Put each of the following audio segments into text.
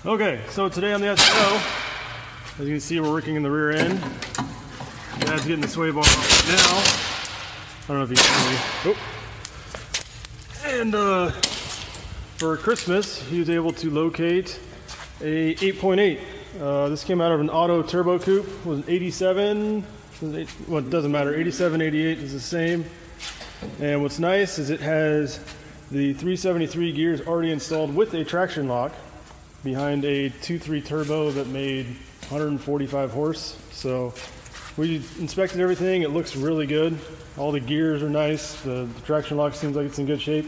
Okay, so today on the SVO, as you can see, we're working in the rear end. Dad's getting the sway bar off now. I don't know if you can see. And for Christmas, he was able to locate a 8.8. This came out of an Auto Turbocoupe. It was an 87. Well, it doesn't matter. 87, 88 is the same. And what's nice is it has the 373 gears already installed with a traction lock behind a 2.3 turbo that made 145 horse. So we inspected everything. It looks really good. All the gears are nice. The traction lock seems like it's in good shape.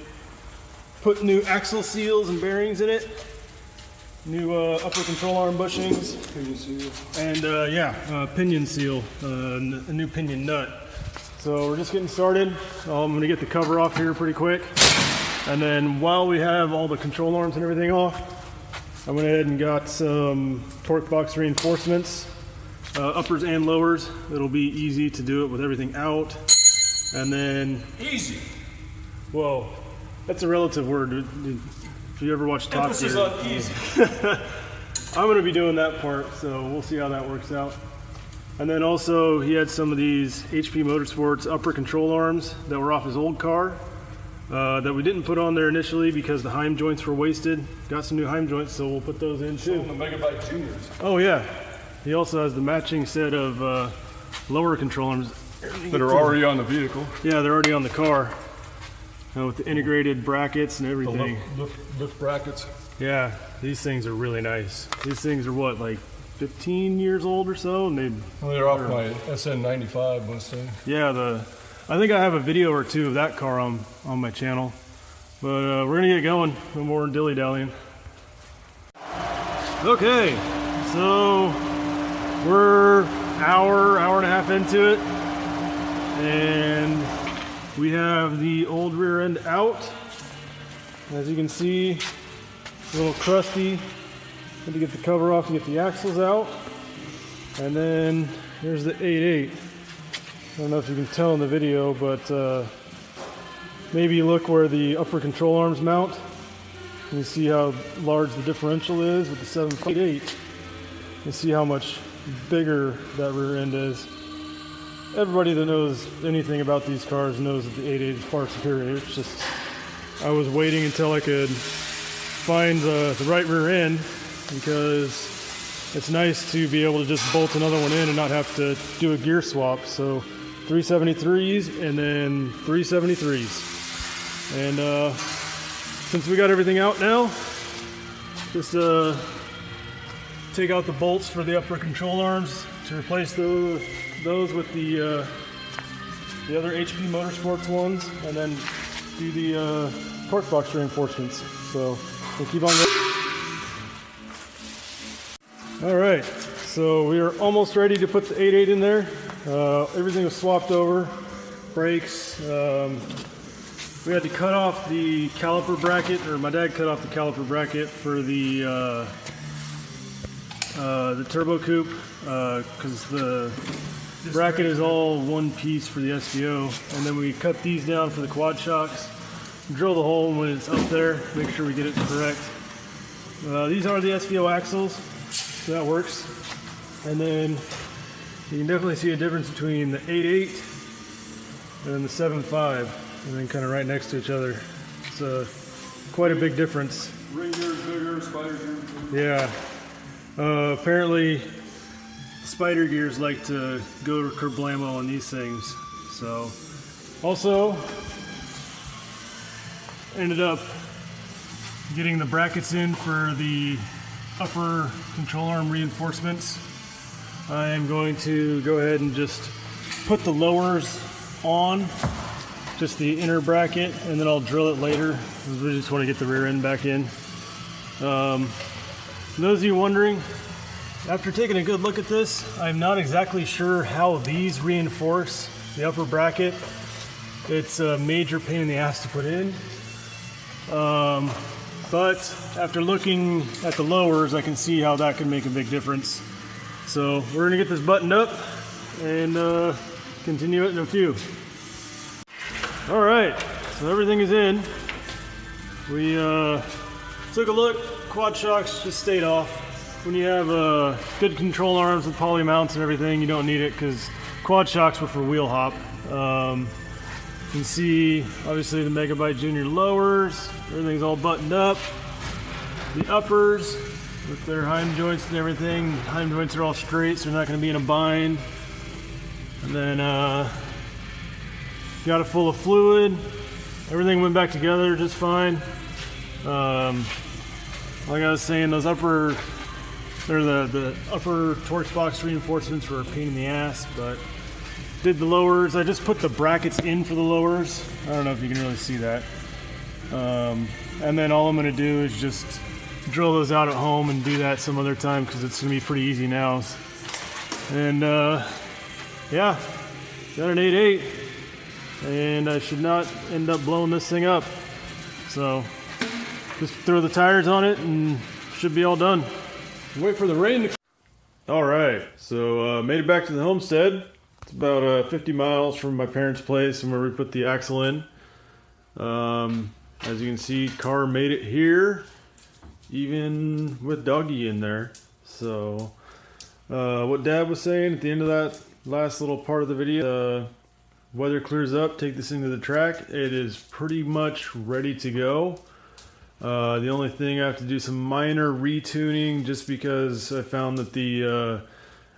Put new axle seals and bearings in it. New upper control arm bushings. Pinion seal. And pinion seal, a new pinion nut. So we're just getting started. I'm gonna get the cover off here pretty quick. And then while we have all the control arms and everything off, I went ahead and got some torque box reinforcements, uppers and lowers. It'll be easy to do it with everything out. And then... Easy? Whoa, that's a relative word. If you ever watch Top Gear. Emphasis on easy. I'm gonna be doing that part, so we'll see how that works out. And then also, he had some of these HP Motorsports upper control arms that were off his old car. That we didn't put on there initially because the Heim joints were wasted. Got some new Heim joints, so we'll put those in too. The Megabite Juniors. Oh yeah. He also has the matching set of lower control arms. That are already on the vehicle. Yeah, they're already on the car. With the integrated brackets and everything. The lift brackets. Yeah, these things are really nice. These things are what, like 15 years old or so? And They're off my SN95 Mustang. Yeah, I think I have a video or two of that car on my channel. But we're gonna get going. No more dilly-dallying. Okay, so we're hour and a half into it. And we have the old rear end out. As you can see, a little crusty. Had to get the cover off to get the axles out. And then here's the 8.8. I don't know if you can tell in the video, but maybe look where the upper control arms mount. You can see how large the differential is with the 7.8. You see how much bigger that rear end is. Everybody that knows anything about these cars knows that the 8.8 is far superior. It's just, I was waiting until I could find the right rear end because it's nice to be able to just bolt another one in and not have to do a gear swap. So 373s and then 373s. And since we got everything out now, just take out the bolts for the upper control arms to replace those with the other HP Motorsports ones, and then do the torque box reinforcements. So we'll keep on going. All right, so we are almost ready to put the 8.8 in there. Everything was swapped over, brakes. We had to cut off the caliper bracket, or my dad cut off the caliper bracket for the Turbocoupe because the bracket is all one piece for the SVO. And then we cut these down for the quad shocks. Drill the hole when it's up there, make sure we get it correct. These are the SVO axles, so that works. And then you can definitely see a difference between the 8.8 and the 7.5, and then kind of right next to each other. It's quite a big difference. Ring gears bigger, spider gears bigger. Yeah. Apparently, spider gears like to go to kerblamo on these things. So, also ended up getting the brackets in for the upper control arm reinforcements. I am going to go ahead and just put the lowers on, just the inner bracket, and then I'll drill it later. We just want to get the rear end back in. For those of you wondering, after taking a good look at this, I'm not exactly sure how these reinforce the upper bracket. It's a major pain in the ass to put in. But after looking at the lowers, I can see how that can make a big difference. So we're gonna get this buttoned up and continue it in a few. All right, so everything is in. We took a look quad shocks just stayed off. When you have good control arms with poly mounts and everything, you don't need it because quad shocks were for wheel hop. You can see obviously the Megabite Junior lowers, everything's all buttoned up. The uppers with their hind joints and everything, hind joints are all straight, so they're not going to be in a bind. And then got it full of fluid. Everything went back together just fine. Like I was saying, those upper, they're the upper Torx box reinforcements were a pain in the ass, but did the lowers. I just put the brackets in for the lowers. I don't know if you can really see that. And then all I'm going to do is just drill those out at home and do that some other time because it's going to be pretty easy now. And yeah, got an 8.8, and I should not end up blowing this thing up. So just throw the tires on it and should be all done. Wait for the rain to... All right, so made it back to the homestead. It's about 50 miles from my parents' place and where we put the axle in. As you can see, car made it here, even with Doggy in there. So what Dad was saying at the end of that last little part of the video, weather clears up, take this into the track. It is pretty much ready to go. The only thing I have to do some minor retuning just because I found that the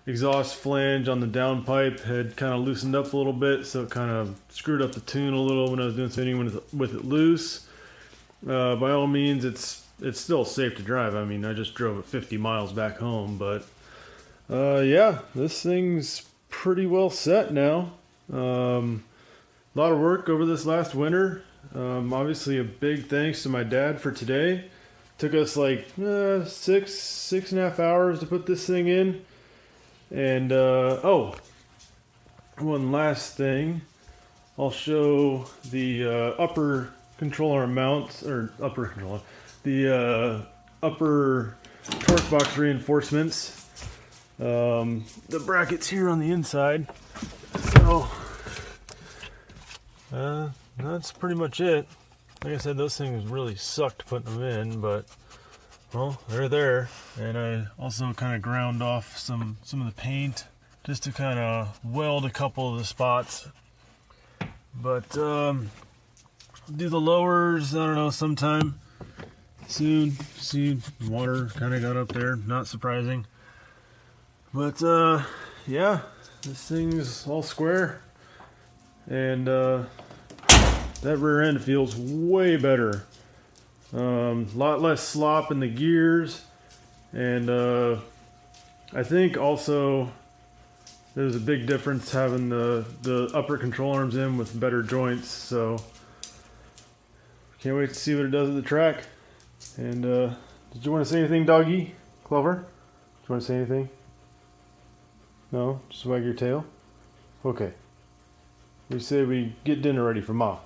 exhaust flange on the downpipe had kind of loosened up a little bit, so it kind of screwed up the tune a little when I was doing tuning with it loose. By all means, it's still safe to drive. I mean, I just drove it 50 miles back home, but yeah, this thing's pretty well set now. A lot of work over this last winter. Obviously a big thanks to my dad for today. Took us like 6.5 hours to put this thing in. And oh, one last thing, I'll show the upper control arm mounts, or the upper torque box reinforcements, the brackets here on the inside. So that's pretty much it. Like I said, those things really sucked putting them in, but well, they're there. And I also kind of ground off some of the paint just to kind of weld a couple of the spots. But do the lowers, I don't know, sometime soon. See, water kind of got up there, not surprising. But yeah, this thing's all square, and that rear end feels way better. Lot less slop in the gears, and I think also there's a big difference having the upper control arms in with better joints. So can't wait to see what it does at the track. And did you want to say anything, Doggy? Clover? Do you want to say anything? No? Just wag your tail? Okay. We say we get dinner ready for Ma.